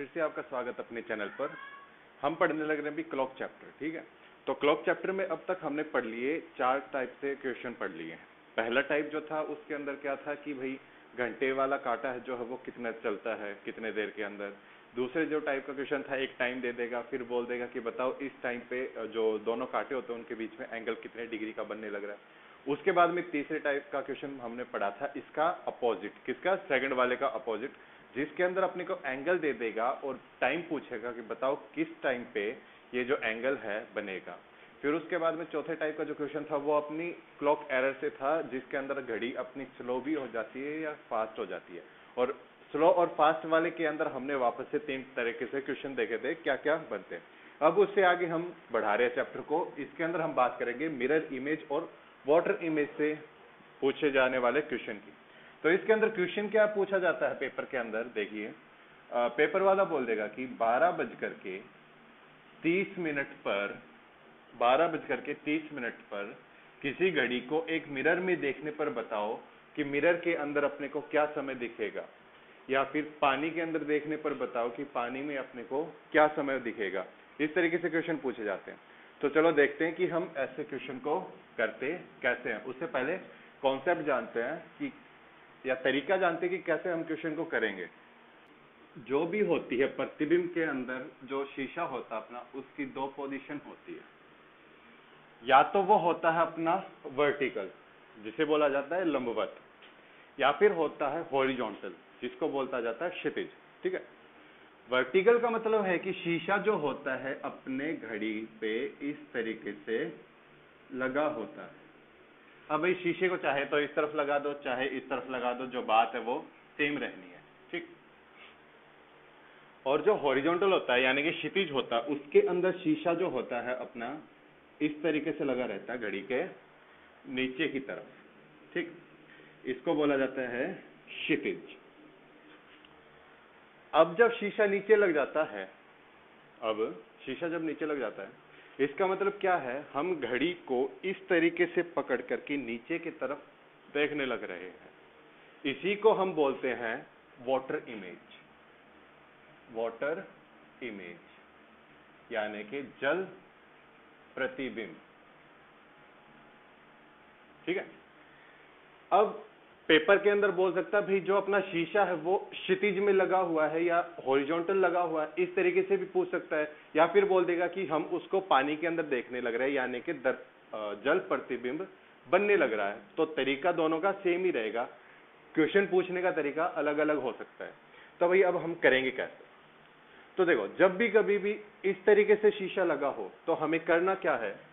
फिर से आपका स्वागत अपने चैनल पर। हम पढ़ने लग रहे हैं अभी क्लॉक चैप्टर, ठीक है। तो क्लॉक चैप्टर में अब तक हमने पढ़ लिए 4 टाइप से क्वेश्चन पढ़ लिए हैं। पहला टाइप जो था उसके अंदर क्या था कि भाई घंटे वाला कांटा है जो है वो कितना चलता है, कितने देर के अंदर। दूसरे जो टाइप का क्वेश्चन था, एक टाइम दे देगा, फिर बोल देगा कि बताओ इस टाइम पे जो दोनों कांटे होते हैं उनके बीच में एंगल कितने डिग्री का बनने लग रहा है। उसके बाद में तीसरे टाइप का क्वेश्चन हमने पढ़ा था, इसका अपोजिट, किसका, सेकंड वाले का अपोजिट, जिसके अंदर अपने को एंगल दे देगा और टाइम पूछेगा कि बताओ किस टाइम पे ये जो एंगल है बनेगा। फिर उसके बाद में चौथे टाइप का जो क्वेश्चन था वो अपनी क्लॉक एरर से था, जिसके अंदर घड़ी अपनी स्लो भी हो जाती है या फास्ट हो जाती है। और स्लो और फास्ट वाले के अंदर हमने वापस से 3 तरीके से क्वेश्चन देखे थे क्या क्या बनते हैं। अब उससे आगे हम बढ़ा रहे हैं चैप्टर को। इसके अंदर हम बात करेंगे मिरर इमेज और वाटर इमेज से पूछे जाने वाले क्वेश्चन की। तो इसके अंदर क्वेश्चन क्या पूछा जाता है पेपर के अंदर, देखिए पेपर वाला बोल देगा कि 12:30 पर किसी घड़ी को एक मिरर में देखने पर बताओ कि मिरर के अंदर अपने को क्या समय दिखेगा, या फिर पानी के अंदर देखने पर बताओ कि पानी में अपने को क्या समय दिखेगा। इस तरीके से क्वेश्चन पूछे जाते हैं। तो चलो देखते हैं कि हम ऐसे क्वेश्चन को करते कैसे हैं। उससे पहले कॉन्सेप्ट जानते हैं कि, या तरीका जानते हैं कि कैसे हम क्वेश्चन को करेंगे। जो भी होती है प्रतिबिंब के अंदर जो शीशा होता है अपना, उसकी 2 पोजीशन होती है। या तो वो होता है अपना वर्टिकल, जिसे बोला जाता है लंबवत, या फिर होता है हॉरिजॉन्टल, जिसको बोलता जाता है क्षैतिज, ठीक है। वर्टिकल का मतलब है कि शीशा जो होता है अपने घड़ी पे इस तरीके से लगा होता है। अब भाई शीशे को चाहे तो इस तरफ लगा दो, चाहे इस तरफ लगा दो, जो बात है वो सेम रहनी है, ठीक। और जो हॉरिजॉन्टल होता है यानी कि क्षैतिज होता है, उसके अंदर शीशा जो होता है अपना इस तरीके से लगा रहता है घड़ी के नीचे की तरफ, ठीक। इसको बोला जाता है क्षैतिज। अब जब शीशा नीचे लग जाता है, अब शीशा जब नीचे लग जाता है, इसका मतलब क्या है, हम घड़ी को इस तरीके से पकड़ करके नीचे की तरफ देखने लग रहे हैं। इसी को हम बोलते हैं वाटर इमेज। वाटर इमेज यानी कि जल प्रतिबिंब, ठीक है। अब पेपर के अंदर बोल सकता है भाई जो अपना शीशा है वो क्षैतिज में लगा हुआ है या हॉरिजॉन्टल लगा हुआ है, इस तरीके से भी पूछ सकता है। या फिर बोल देगा कि हम उसको पानी के अंदर देखने लग रहे हैं यानी कि जल प्रतिबिंब बनने लग रहा है। तो तरीका दोनों का सेम ही रहेगा, क्वेश्चन पूछने का तरीका अलग अलग हो सकता है। तो भाई अब हम करेंगे कैसे। तो देखो, जब भी कभी भी इस तरीके से शीशा लगा हो तो हमें करना क्या है,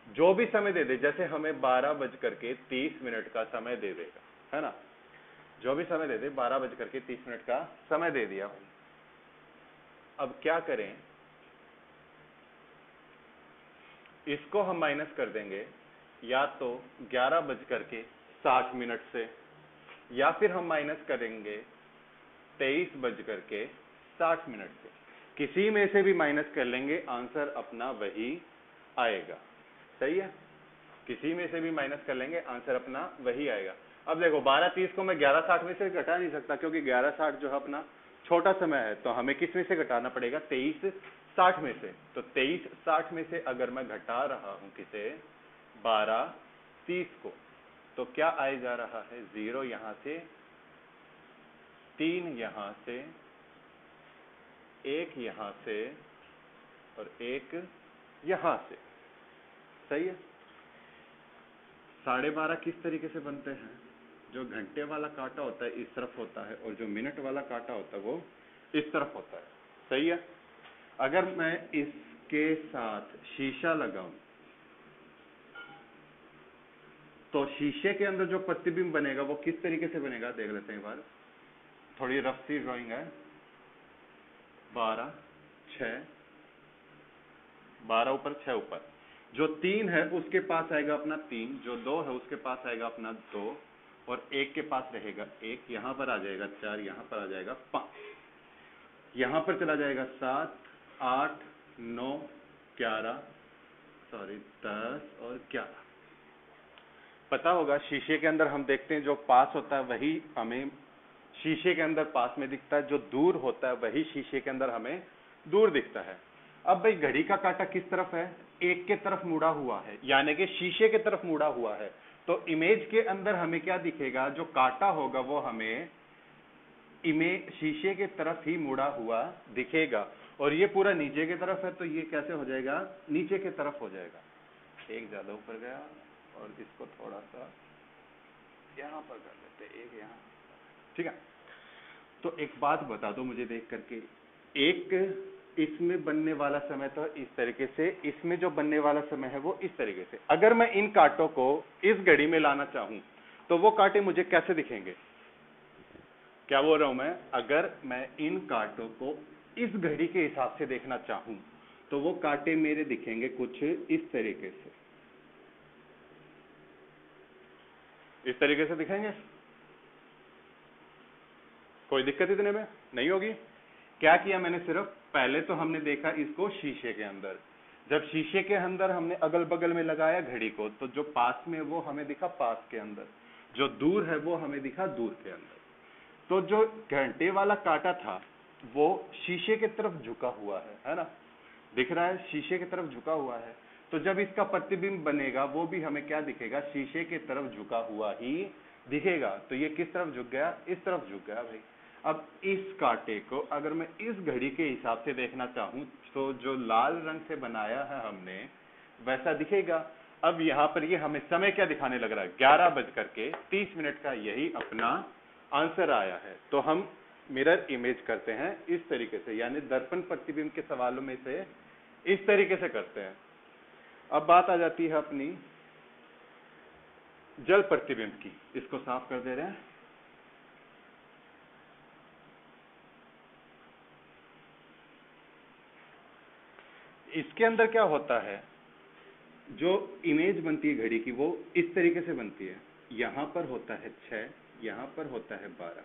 जो भी समय दे दे, जैसे हमें 12:30 का समय दे देगा, है ना। जो भी समय दे दे, 12:30 का समय दे दिया। अब क्या करें, इसको हम माइनस कर देंगे या तो 11:60 से, या फिर हम माइनस करेंगे 23:60 से। किसी में से भी माइनस कर लेंगे, आंसर अपना वही आएगा, सही है। किसी में से भी माइनस कर लेंगे, आंसर अपना वही आएगा। अब देखो 12:30 को मैं 11:60 में से घटा नहीं सकता, क्योंकि 11:60 जो है अपना छोटा समय है। तो हमें किस में से घटाना पड़ेगा, 23:60 में से। तो 23:60 में से अगर मैं घटा रहा हूं किसे, 12:30 को, तो क्या आए जा रहा है, 0 यहां से, 3 यहां से, 1 यहां से और 1 यहां से, सही है। 12:30 किस तरीके से बनते हैं, जो घंटे वाला कांटा होता है इस तरफ होता है और जो मिनट वाला कांटा होता है वो इस तरफ होता है, सही है। अगर मैं इसके साथ शीशा लगाऊं तो शीशे के अंदर जो प्रतिबिंब बनेगा वो किस तरीके से बनेगा, देख लेते हैं एक बार। थोड़ी रफ सी ड्राइंग है। 12, 6, 12 ऊपर 6 ऊपर, जो 3 है उसके पास आएगा अपना 3, जो 2 है उसके पास आएगा अपना 2, और 1 के पास रहेगा 1, यहां पर आ जाएगा 4, यहां पर आ जाएगा 5, यहां पर चला जाएगा 7, 8, 9, 11, सॉरी 10 और 11। पता होगा शीशे के अंदर हम देखते हैं जो पास होता है वही हमें शीशे के अंदर पास में दिखता है, जो दूर होता है वही शीशे के अंदर हमें दूर दिखता है। अब भाई घड़ी का कांटा किस तरफ है? एक के तरफ मुड़ा हुआ है, यानी कि शीशे के तरफ मुड़ा हुआ है। तो इमेज के अंदर हमें क्या दिखेगा? जो कांटा होगा वो हमें इमेज शीशे के तरफ ही मुड़ा हुआ दिखेगा। और ये पूरा नीचे की तरफ है, तो ये कैसे हो जाएगा? नीचे की तरफ हो जाएगा। एक ज्यादा ऊपर गया और इसको थोड़ा सा यहां पर कर लेते, एक यहां, ठीक है। तो एक बात बता दो मुझे देख करके, एक इसमें बनने वाला समय तो इस तरीके से, इसमें जो बनने वाला समय है वो इस तरीके से। अगर मैं इन कांटों को इस घड़ी में लाना चाहूं तो वो कांटे मुझे कैसे दिखेंगे? क्या बोल रहा हूं मैं? अगर मैं इन कांटों को इस घड़ी के हिसाब से देखना चाहूं तो वो कांटे मेरे दिखेंगे कुछ इस तरीके से, इस तरीके से दिखेंगे। कोई दिक्कत इतने में नहीं होगी। क्या किया मैंने? सिर्फ पहले तो हमने देखा इसको शीशे के अंदर, जब शीशे के अंदर हमने अगल बगल में लगाया घड़ी को, तो जो पास में वो हमें दिखा पास के अंदर, जो दूर है वो हमें दिखा दूर के अंदर। तो जो घंटे वाला कांटा था वो शीशे की तरफ झुका हुआ है ना, दिख रहा है, शीशे की तरफ झुका हुआ है। तो जब इसका प्रतिबिंब बनेगा वो भी हमें क्या दिखेगा? शीशे की तरफ झुका हुआ ही दिखेगा। तो ये किस तरफ झुक गया? इस तरफ झुक गया भाई। अब इस कांटे को अगर मैं इस घड़ी के हिसाब से देखना चाहूं तो जो लाल रंग से बनाया है हमने वैसा दिखेगा। अब यहाँ पर ये हमें समय क्या दिखाने लग रहा है? 11:30 का यही अपना आंसर आया है। तो हम मिरर इमेज करते हैं इस तरीके से, यानी दर्पण प्रतिबिंब के सवालों में से इस तरीके से करते हैं। अब बात आ जाती है अपनी जल प्रतिबिंब की। इसको साफ कर दे रहे हैं। इसके अंदर क्या होता है? जो इमेज बनती है घड़ी की वो इस तरीके से बनती है। यहां पर होता है 6, यहां पर होता है 12।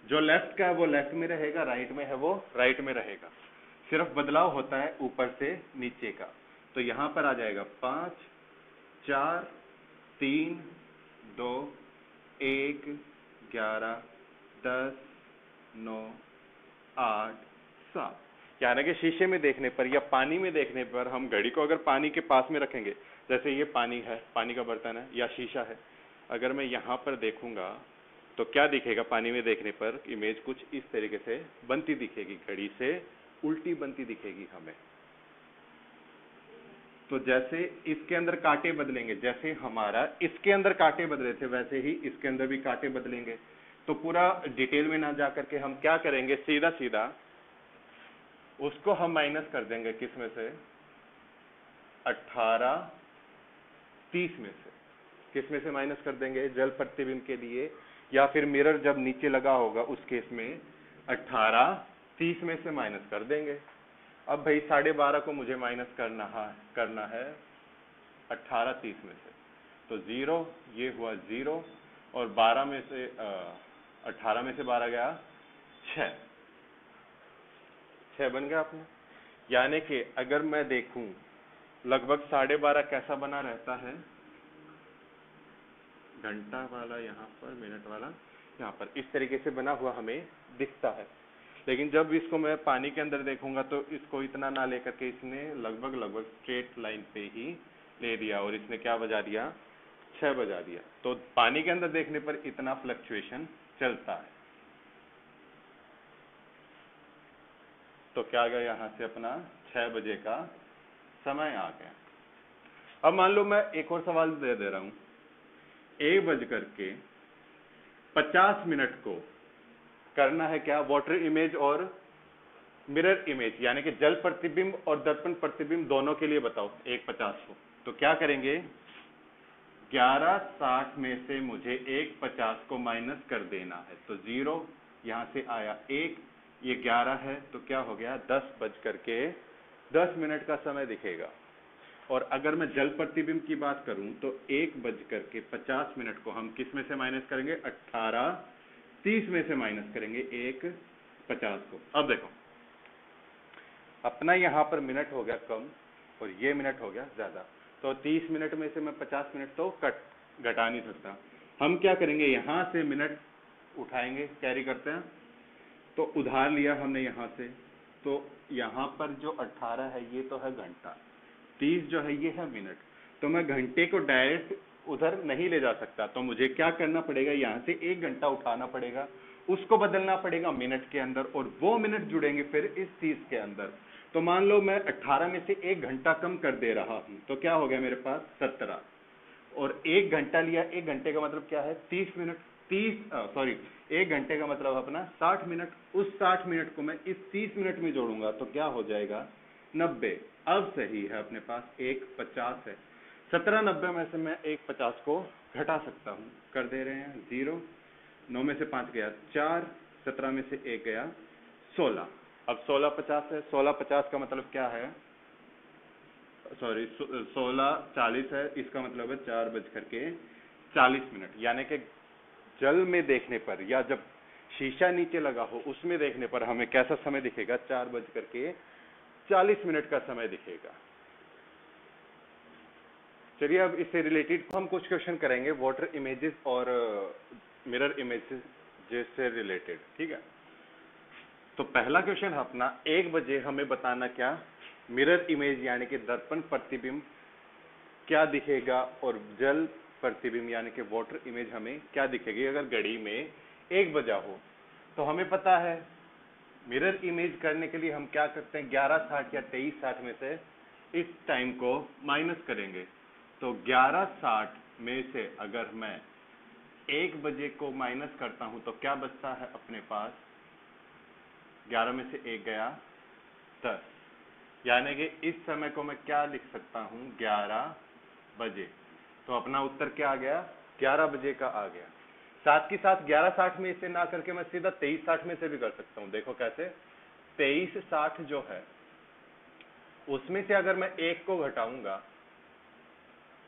जो लेफ्ट का है वो लेफ्ट में रहेगा, राइट में है वो राइट में रहेगा। सिर्फ बदलाव होता है ऊपर से नीचे का। तो यहां पर आ जाएगा 5, 4, 3, 2, 1, 11, 10, 9, 8, 7। यानी कि शीशे में देखने पर या पानी में देखने पर हम घड़ी को अगर पानी के पास में रखेंगे, जैसे ये पानी है, पानी का बर्तन है या शीशा है, अगर मैं यहाँ पर देखूंगा तो क्या दिखेगा? पानी में देखने पर इमेज कुछ इस तरीके से बनती दिखेगी, घड़ी से उल्टी बनती दिखेगी हमें। तो जैसे इसके अंदर कांटे बदलेंगे, जैसे हमारा इसके अंदर कांटे बदले थे वैसे ही इसके अंदर भी कांटे बदलेंगे। तो पूरा डिटेल में ना जा करके हम क्या करेंगे? सीधा सीधा उसको हम माइनस कर देंगे, किस में से? 18, 30 में से। किस में से माइनस कर देंगे? जल प्रतिबिंब के लिए या फिर मिरर जब नीचे लगा होगा उस केस में 18, 30 में से माइनस कर देंगे। अब भाई 12.5 को मुझे माइनस करना है 18, 30 में से, तो 0, ये हुआ 0, और 12 में से 18 में से 12 गया 6 बन गया आपने। यानी कि अगर मैं देखूं लगभग 12.5 कैसा बना रहता है? घंटा वाला यहाँ पर, मिनट वाला यहाँ पर, इस तरीके से बना हुआ हमें दिखता है। लेकिन जब इसको मैं पानी के अंदर देखूंगा तो इसको इतना ना लेकर के इसने लगभग स्ट्रेट लाइन पे ही ले दिया और इसने क्या बजा दिया? 6 बजा दिया। तो पानी के अंदर देखने पर इतना फ्लक्चुएशन चलता है। तो क्या गया? यहाँ से अपना 6 बजे का समय आ गया। अब मान लो मैं एक और सवाल दे रहा हूं। 1:50 को करना है क्या? वाटर इमेज और मिरर इमेज, यानी कि जल प्रतिबिंब और दर्पण प्रतिबिंब दोनों के लिए बताओ 1:50 को। तो क्या करेंगे? 11:60 में से मुझे 1:50 को माइनस कर देना है। तो 0 यहां से आया 1, ये 11 है, तो क्या हो गया? 10:10 का समय दिखेगा। और अगर मैं जल प्रतिबिंब की बात करूं तो 1:50 को हम किस में से माइनस करेंगे? 18:30 में से माइनस करेंगे 1:50 को। अब देखो अपना यहां पर मिनट हो गया कम और ये मिनट हो गया ज्यादा, तो 30 मिनट में से मैं 50 मिनट तो घटा नहीं सकता। हम क्या करेंगे? यहां से मिनट उठाएंगे, कैरी करते हैं, तो उधार लिया हमने यहाँ से, तो यहाँ पर जो 18 है ये तो है घंटा, 30 जो है ये है मिनट। तो मैं घंटे को डायरेक्ट उधर नहीं ले जा सकता, तो मुझे क्या करना पड़ेगा, यहाँ से 1 घंटा उठाना पड़ेगा, उसको बदलना पड़ेगा मिनट के अंदर, और वो मिनट जुड़ेंगे फिर इस 30 के अंदर। तो मान लो मैं 18 में से 1 घंटा कम कर दे रहा हूं, तो क्या हो गया मेरे पास 17, और 1 घंटा लिया, 1 घंटे का मतलब क्या है 30 मिनट, 1 घंटे का मतलब अपना 60 मिनट, उस 60 मिनट को मैं इस 30 मिनट में जोड़ूंगा तो क्या हो जाएगा 90। अब सही है अपने पास 1:50 है, 17:90 में से मैं 1:50 को घटा सकता हूं, कर दे रहे हैं 0, 9 में से 5 गया 4, 17 में से 1 गया 16। अब 16:50 है, 16:50 का मतलब क्या है, सॉरी 16:40 है, इसका मतलब है 4:40, यानी कि जल में देखने पर या जब शीशा नीचे लगा हो उसमें देखने पर हमें कैसा समय दिखेगा, 4:40 का समय दिखेगा। चलिए अब इससे रिलेटेड हम कुछ क्वेश्चन करेंगे, वाटर इमेजेस और मिरर इमेजेस जैसे रिलेटेड, ठीक है। तो पहला क्वेश्चन है अपना, 1 बजे हमें बताना क्या, मिरर इमेज यानी कि दर्पण प्रतिबिंब क्या दिखेगा, और जल प्रतिबिंब यानी कि वाटर इमेज हमें क्या दिखेगी अगर घड़ी में 1 बजा हो। तो हमें पता है मिरर इमेज करने के लिए हम क्या करते हैं, 11:60 या 23:60 में से इस टाइम को माइनस करेंगे। तो 11:60 में से अगर मैं 1 बजे को माइनस करता हूं तो क्या बचता है अपने पास, 11 में से 1 गया 10, यानी कि इस समय को मैं क्या लिख सकता हूं 11 बजे। तो अपना उत्तर क्या आ गया, 11 बजे का आ गया। साथ के साथ 11:60 में इसे ना करके मैं सीधा 23:60 में से भी कर सकता हूं। देखो कैसे, 23:60 जो है उसमें से अगर मैं 1 को घटाऊंगा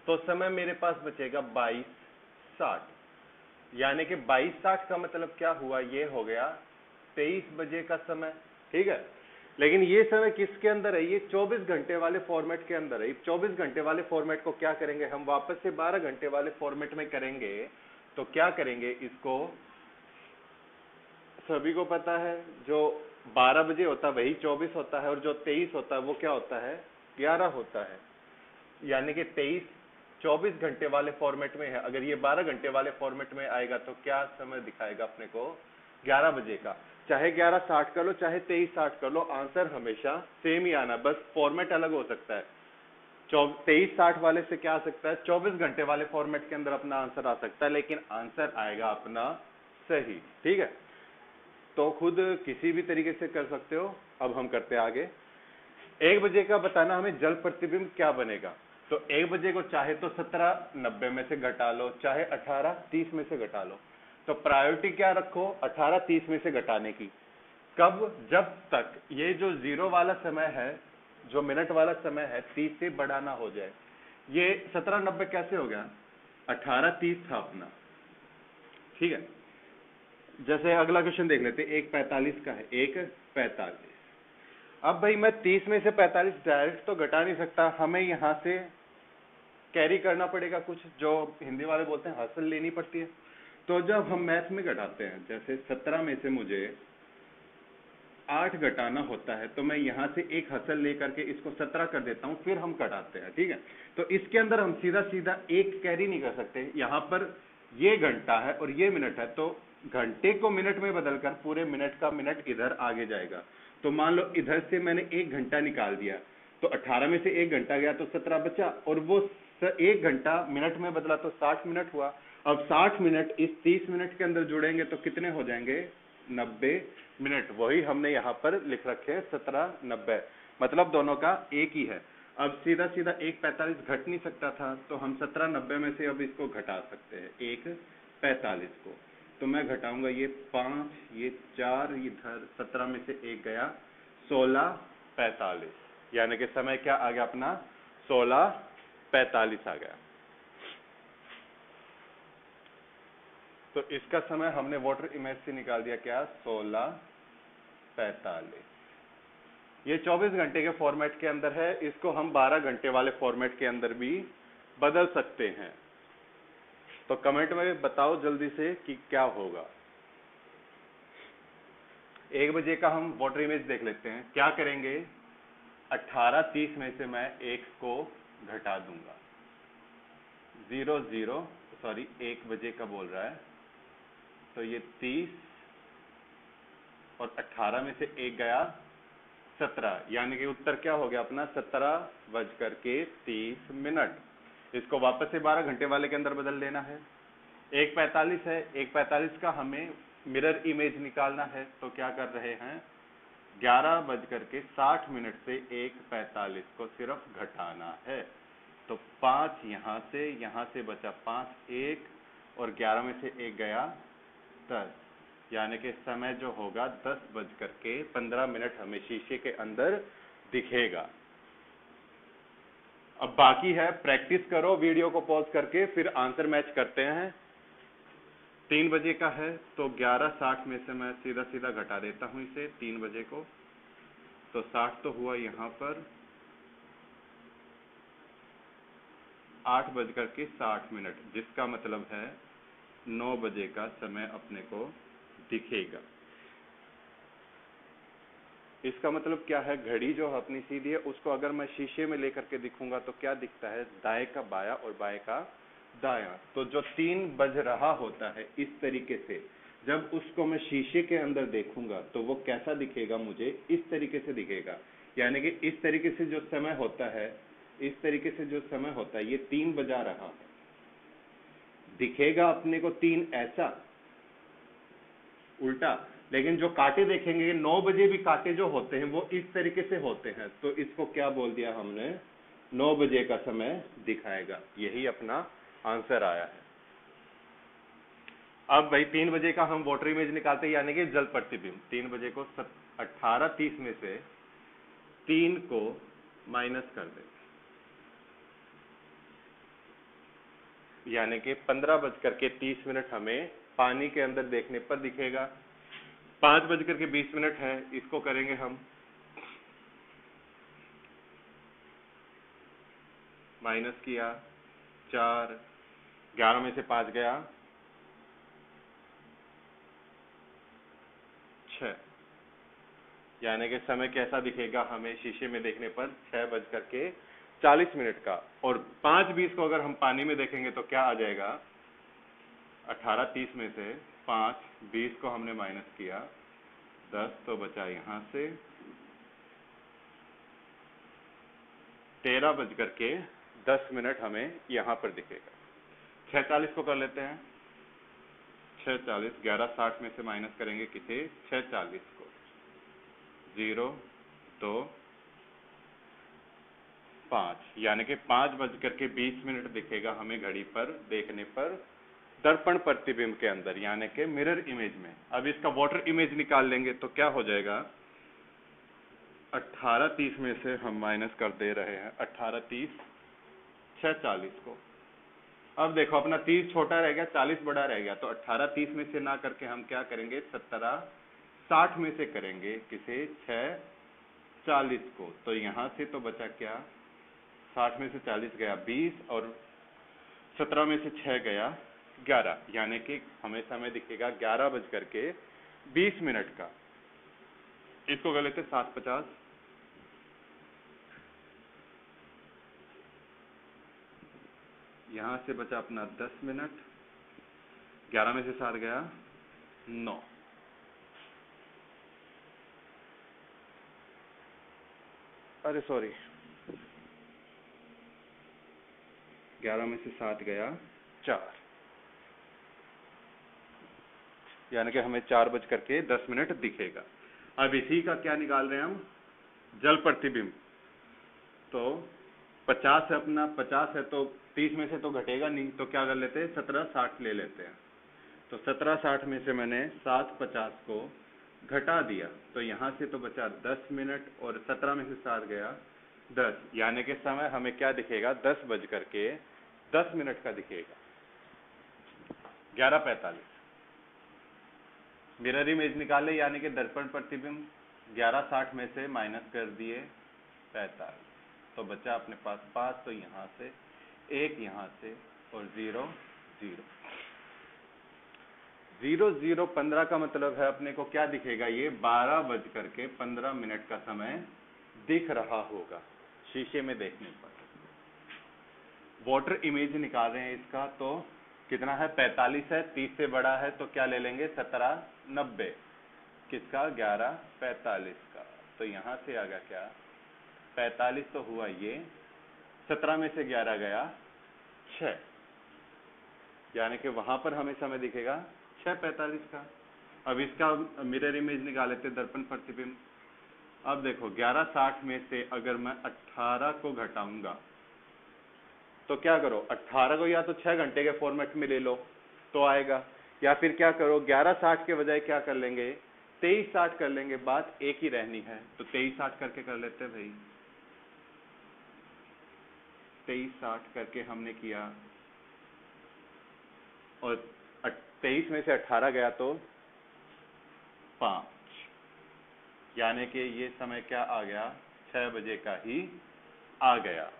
तो समय मेरे पास बचेगा 22:60, यानी कि 22:60 का मतलब क्या हुआ, ये हो गया 23 बजे का समय, ठीक है। लेकिन ये समय किसके अंदर है, ये 24 घंटे वाले फॉर्मेट के अंदर है। 24 घंटे वाले फॉर्मेट को क्या करेंगे हम, वापस से 12 घंटे वाले फॉर्मेट में करेंगे। तो क्या करेंगे इसको, सभी को पता है जो 12 बजे होता है वही 24 होता है, और जो 23 होता है वो क्या होता है 11 होता है, यानी कि 23 24 घंटे वाले फॉर्मेट में है। अगर ये 12 घंटे वाले फॉर्मेट में आएगा तो क्या समय दिखाएगा अपने को 11 बजे का। चाहे 11:60 कर लो चाहे 23:60 कर लो, आंसर हमेशा सेम ही आना, बस फॉर्मेट अलग हो सकता है। 23:60 वाले से क्या आ सकता है, 24 घंटे वाले फॉर्मेट के अंदर अपना आंसर आ सकता है, लेकिन आंसर आएगा अपना सही, ठीक है। तो खुद किसी भी तरीके से कर सकते हो। अब हम करते हैं आगे। 1 बजे का बताना हमें जल प्रतिबिंब क्या बनेगा। तो 1 बजे को चाहे तो 17:90 में से घटा लो, चाहे 18:30 में से घटा लो। तो प्रायोरिटी क्या रखो, 18:30 में से घटाने की। कब, जब तक ये जो 0 वाला समय है, जो मिनट वाला समय है 30 से बड़ा ना हो जाए। ये 17:90 कैसे हो गया, 18:30 था अपना, ठीक है। जैसे अगला क्वेश्चन देख लेते, 1:45 का है, 1:45। अब भाई मैं 30 में से 45 डायरेक्ट तो घटा नहीं सकता, हमें यहां से कैरी करना पड़ेगा कुछ, जो हिंदी वाले बोलते हैं हसल लेनी पड़ती है। तो जब हम मैथ में घटाते हैं, जैसे 17 में से मुझे 8 घटाना होता है, तो मैं यहां से एक हसल लेकर के इसको 17 कर देता हूं, फिर हम घटाते हैं, ठीक है। तो इसके अंदर हम सीधा सीधा एक कैरी नहीं कर सकते, यहां पर ये घंटा है और ये मिनट है, तो घंटे को मिनट में बदलकर पूरे मिनट का मिनट इधर आगे जाएगा। तो मान लो इधर से मैंने 1 घंटा निकाल दिया, तो 18 में से 1 घंटा गया तो 17 बचा, और वो 1 घंटा मिनट में बदला तो 60 मिनट हुआ। अब 60 मिनट इस 30 मिनट के अंदर जुड़ेंगे तो कितने हो जाएंगे, 90 मिनट। वही हमने यहाँ पर लिख रखे हैं 17:90, मतलब दोनों का एक ही है। अब सीधा सीधा 1:45 घट नहीं सकता था, तो हम 17:90 में से अब इसको घटा सकते हैं 1:45 को। तो मैं घटाऊंगा ये 5, ये 4, इधर 17 में से 1 गया 16:45, यानी कि समय क्या आ गया अपना 16:45 आ गया। तो इसका समय हमने वाटर इमेज से निकाल दिया क्या, 16:45। ये 24 घंटे के फॉर्मेट के अंदर है, इसको हम 12 घंटे वाले फॉर्मेट के अंदर भी बदल सकते हैं। तो कमेंट में बताओ जल्दी से कि क्या होगा। 1 बजे का हम वाटर इमेज देख लेते हैं। क्या करेंगे, 18:30 में से मैं 1 को घटा दूंगा, 1 बजे का बोल रहा है, तो ये 30 और 18 में से 1 गया 17, यानी कि उत्तर क्या हो गया अपना 17:30। इसको वापस से 12 घंटे वाले के अंदर बदल लेना है। 1:45 है, 1:45 का हमें मिरर इमेज निकालना है, तो क्या कर रहे हैं, 11:60 से 1:45 को सिर्फ घटाना है। तो 5 यहाँ से बचा 5, 1 और 11 में से 1 गया 10, यानी कि समय जो होगा 10:15 हमें शीशे के अंदर दिखेगा। अब बाकी है प्रैक्टिस करो, वीडियो को पॉज करके फिर आंसर मैच करते हैं। 3 बजे का है तो 11:60 में से मैं सीधा सीधा घटा देता हूं इसे 3 बजे को, तो 60 तो हुआ यहाँ पर 8:60, जिसका मतलब है 9 बजे का समय अपने को दिखेगा। इसका मतलब क्या है, घड़ी जो अपनी सीधी है उसको अगर मैं शीशे में लेकर के दिखूंगा तो क्या दिखता है, दाएं का बायां और बाएं का दायां। तो जो 3 बज रहा होता है इस तरीके से, जब उसको मैं शीशे के अंदर देखूंगा तो वो कैसा दिखेगा, मुझे इस तरीके से दिखेगा। यानी कि इस तरीके से जो समय होता है, इस तरीके से जो समय होता है, ये 3 बजा रहा है, दिखेगा अपने को 3 ऐसा उल्टा। लेकिन जो कांटे देखेंगे 9 बजे भी कांटे जो होते हैं वो इस तरीके से होते हैं, तो इसको क्या बोल दिया हमने, 9 बजे का समय दिखाएगा। यही अपना आंसर आया है। अब भाई 3 बजे का हम वाटर इमेज निकालते हैं, यानी कि जल प्रतिबिंब। 3 बजे को 18:30 में से 3 को माइनस कर देते, यानी कि 15:30 हमें पानी के अंदर देखने पर दिखेगा। 5:20 है, इसको करेंगे हम माइनस किया 4, 11 में से 5 गया 6, यानी कि समय कैसा दिखेगा हमें शीशे में देखने पर 6:40 का। और 5:20 को अगर हम पानी में देखेंगे तो क्या आ जाएगा, 18:30 में से 5:20 को हमने माइनस किया 10, तो बचा यहाँ से 13:10 हमें यहाँ पर दिखेगा। 46 को कर लेते हैं, 6:40, 11:60 में से माइनस करेंगे किसे, 6:40 को, 0, 2, 5, यानी कि 5:20 दिखेगा हमें घड़ी पर देखने पर दर्पण प्रतिबिंब के अंदर, यानी कि मिरर इमेज में। अब इसका वाटर इमेज निकाल लेंगे तो क्या हो जाएगा, 18:30 में से हम माइनस कर दे रहे हैं 18:30, 6:40 को। अब देखो अपना 30 छोटा रह गया, 40 बड़ा रह गया, तो 18:30 में से ना करके हम क्या करेंगे, 17:60 में से करेंगे किसे, 6:40 को। तो यहां से तो बचा क्या, 60 में से 40 गया 20 और 17 में से 6 गया 11, यानी कि हमें समय दिखेगा 11:20 का। इसको कर लेते 7:50, यहां से बचा अपना 10 मिनट, 11 में से 7 गया 9, अरे सॉरी 11 में से 7 गया 4, यानी कि हमें 4:10 दिखेगा। अब इसी का क्या निकाल रहे हैं हम, जल प्रतिबिंब। तो 50 है अपना, 50 है तो 30 में से तो घटेगा नहीं, तो क्या कर लेते हैं, 17:60 ले लेते हैं। तो 17:60 में से मैंने 7:50 को घटा दिया, तो यहां से तो बचा 10 मिनट और 17 में से 7 गया 10, यानी कि समय हमें क्या दिखेगा, 10:10 का दिखेगा। 11:45 मिरर इमेज निकाले, यानी कि दर्पण प्रतिबिंब। 11:60 में से माइनस कर दिए 45, तो बचा अपने पास 5, तो यहाँ से 1 यहाँ से और 0, 0, 00:15 का मतलब है अपने को क्या दिखेगा, ये 12:15 का समय दिख रहा होगा शीशे में देखने पर। वाटर इमेज निकाल रहे हैं इसका, तो कितना है, 45 है, 30 से बड़ा है तो क्या ले लेंगे, 17:90 किसका, 11:45 का। तो यहां से आ गया क्या, 45 तो हुआ ये, 17 में से 11 गया 6, यानी कि वहां पर हमें समय दिखेगा 6:45 का। अब इसका मिरर इमेज निकाल लेते, दर्पण प्रतिबिंब। अब देखो 11:60 में से अगर मैं 18 को घटाऊंगा तो क्या करो, 18 को या तो 6 घंटे के फॉर्मेट में ले लो तो आएगा, या फिर क्या करो 11:60 के बजाय क्या कर लेंगे, 23:60 कर लेंगे, बात एक ही रहनी है। तो 23:60 करके कर लेते हैं भाई, 23:60 करके हमने किया, और 23 में से 18 गया तो 5, यानी कि ये समय क्या आ गया, 6 बजे का ही आ गया।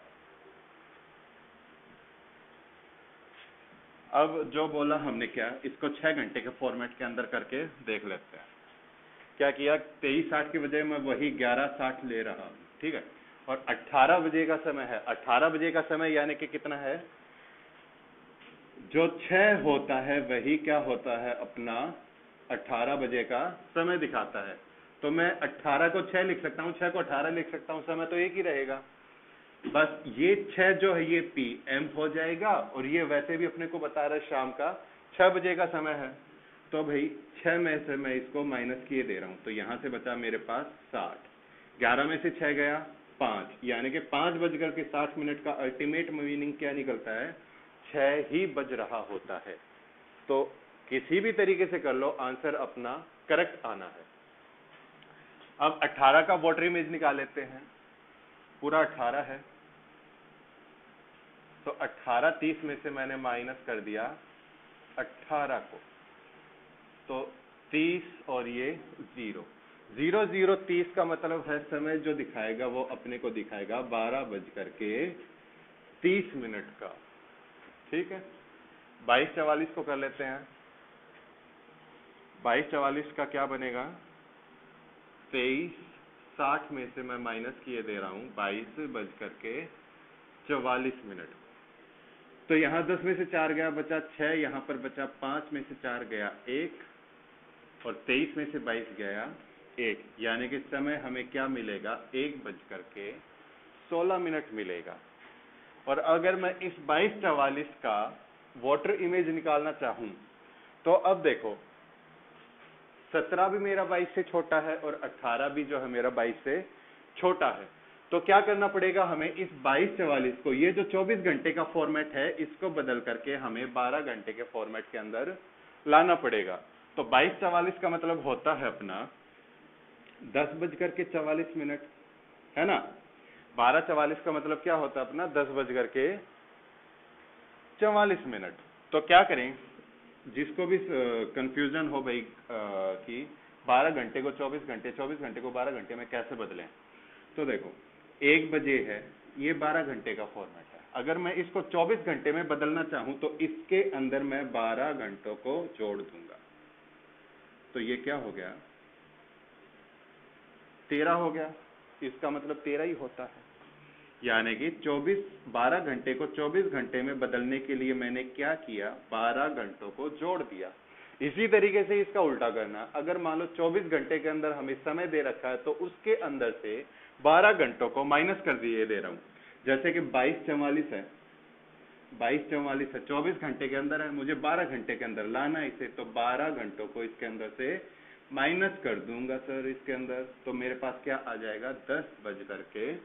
अब जो बोला हमने क्या, इसको 6 घंटे के फॉर्मेट के अंदर करके देख लेते हैं। क्या किया, 23:60 के बजाय मैं वही 11:60 ले रहा हूं, ठीक है, और 18 बजे का समय है, 18 बजे का समय यानी कि कितना है, जो 6 होता है वही क्या होता है अपना 18 बजे का समय दिखाता है। तो मैं 18 को 6 लिख सकता हूँ, 6 को 18 लिख सकता हूँ, समय तो एक ही रहेगा। बस ये 6 जो है ये PM हो जाएगा, और ये वैसे भी अपने को बता रहा है शाम का 6 बजे का समय है। तो भाई 6 में से मैं इसको माइनस किए दे रहा हूँ, तो यहां से बचा मेरे पास 60, 11 में से 6 गया 5, यानी कि 5:60 का अल्टीमेट मीनिंग क्या निकलता है, 6 ही बज रहा होता है। तो किसी भी तरीके से कर लो, आंसर अपना करेक्ट आना है। अब 18 का वाटर इमेज निकाल लेते हैं, पूरा 18 है, तो 18 30 में से मैंने माइनस कर दिया 18 को, तो 30 और ये 0, 00:30 का मतलब है समय जो दिखाएगा वो अपने को दिखाएगा 12:30 का, ठीक है। 22:44 को कर लेते हैं, 22:44 का क्या बनेगा, 23:60 में से मैं माइनस किए दे रहा हूं 22:44। तो यहाँ 10 में से 4 गया, बचा 6, यहाँ पर बचा 5 में से 4 गया 1, और 23 में से 22 गया 1, यानी कि समय हमें क्या मिलेगा, 1:16 मिलेगा। और अगर मैं इस 22:44 का वाटर इमेज निकालना चाहूं तो अब देखो 17 भी मेरा 22 से छोटा है और 18 भी जो है मेरा 22 से छोटा है। तो क्या करना पड़ेगा हमें, इस 22:44 को, ये जो 24 घंटे का फॉर्मेट है इसको बदल करके हमें 12 घंटे के फॉर्मेट के अंदर लाना पड़ेगा। तो 22:44 का मतलब होता है अपना 10:44, है ना। 12:44 का मतलब क्या होता है अपना 10:44। तो क्या करें, जिसको भी कंफ्यूजन हो भाई कि 12 घंटे को 24 घंटे, 24 घंटे को 12 घंटे में कैसे बदलें, तो देखो 1 बजे है, ये 12 घंटे का फॉर्मेट है। अगर मैं इसको 24 घंटे में बदलना चाहूं तो इसके अंदर मैं 12 घंटों को जोड़ दूंगा, तो ये क्या हो गया, 13 हो गया। इसका मतलब 13 ही होता है, यानी कि 12 घंटे को 24 घंटे में बदलने के लिए मैंने क्या किया, 12 घंटों को जोड़ दिया। इसी तरीके से इसका उल्टा करना, अगर मान लो 24 घंटे के अंदर हमें समय दे रखा है तो उसके अंदर से 12 घंटों को माइनस कर दिए दे रहा हूं। जैसे कि 22:44 है, 22:44 है, 24 घंटे के अंदर है, मुझे 12 घंटे के अंदर लाना है इसे, तो 12 घंटों को इसके अंदर से माइनस कर दूंगा सर इसके अंदर, तो मेरे पास क्या आ जाएगा, 10:44।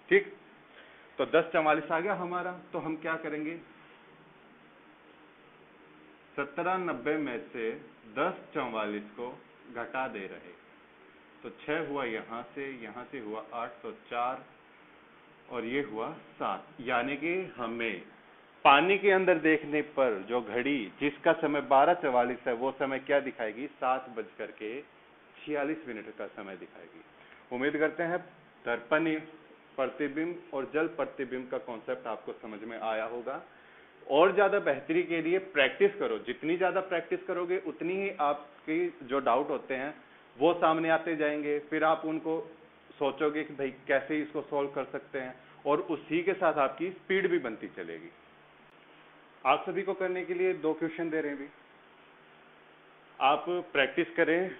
ठीक, तो 10:44 आ गया हमारा। तो हम क्या करेंगे, 17:90 में से 10:44 को घटा दे रहे, तो 6 हुआ यहाँ से हुआ 8, तो 4 और ये हुआ 7, यानी कि हमें पानी के अंदर देखने पर जो घड़ी जिसका समय 12:44 है वो समय क्या दिखाएगी, 7:46 का समय दिखाएगी। उम्मीद करते हैं दर्पण प्रतिबिंब और जल प्रतिबिंब का कॉन्सेप्ट आपको समझ में आया होगा। और ज़्यादा बेहतरी के लिए प्रैक्टिस करो। जितनी ज़्यादा प्रैक्टिस करोगे उतनी ही आपकी जो डाउट होते हैं वो सामने आते जाएंगे। फिर आप उनको सोचोगे कि भाई कैसे इसको सॉल्व कर सकते हैं, और उसी के साथ आपकी स्पीड भी बनती चलेगी। आप सभी को करने के लिए 2 क्वेश्चन दे रहे हैं भी, आप प्रैक्टिस करें।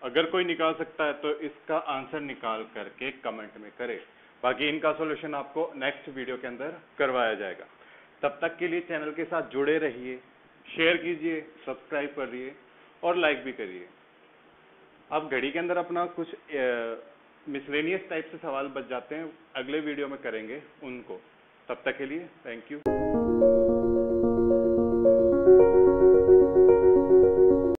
अगर कोई निकाल सकता है तो इसका आंसर निकाल करके कमेंट में करे। बाकी इनका सॉल्यूशन आपको नेक्स्ट वीडियो के अंदर करवाया जाएगा। तब तक के लिए चैनल के साथ जुड़े रहिए, शेयर कीजिए, सब्सक्राइब करिए और लाइक भी करिए। अब घड़ी के अंदर अपना कुछ मिसलेनियस टाइप से सवाल बच जाते हैं, अगले वीडियो में करेंगे उनको। तब तक के लिए थैंक यू।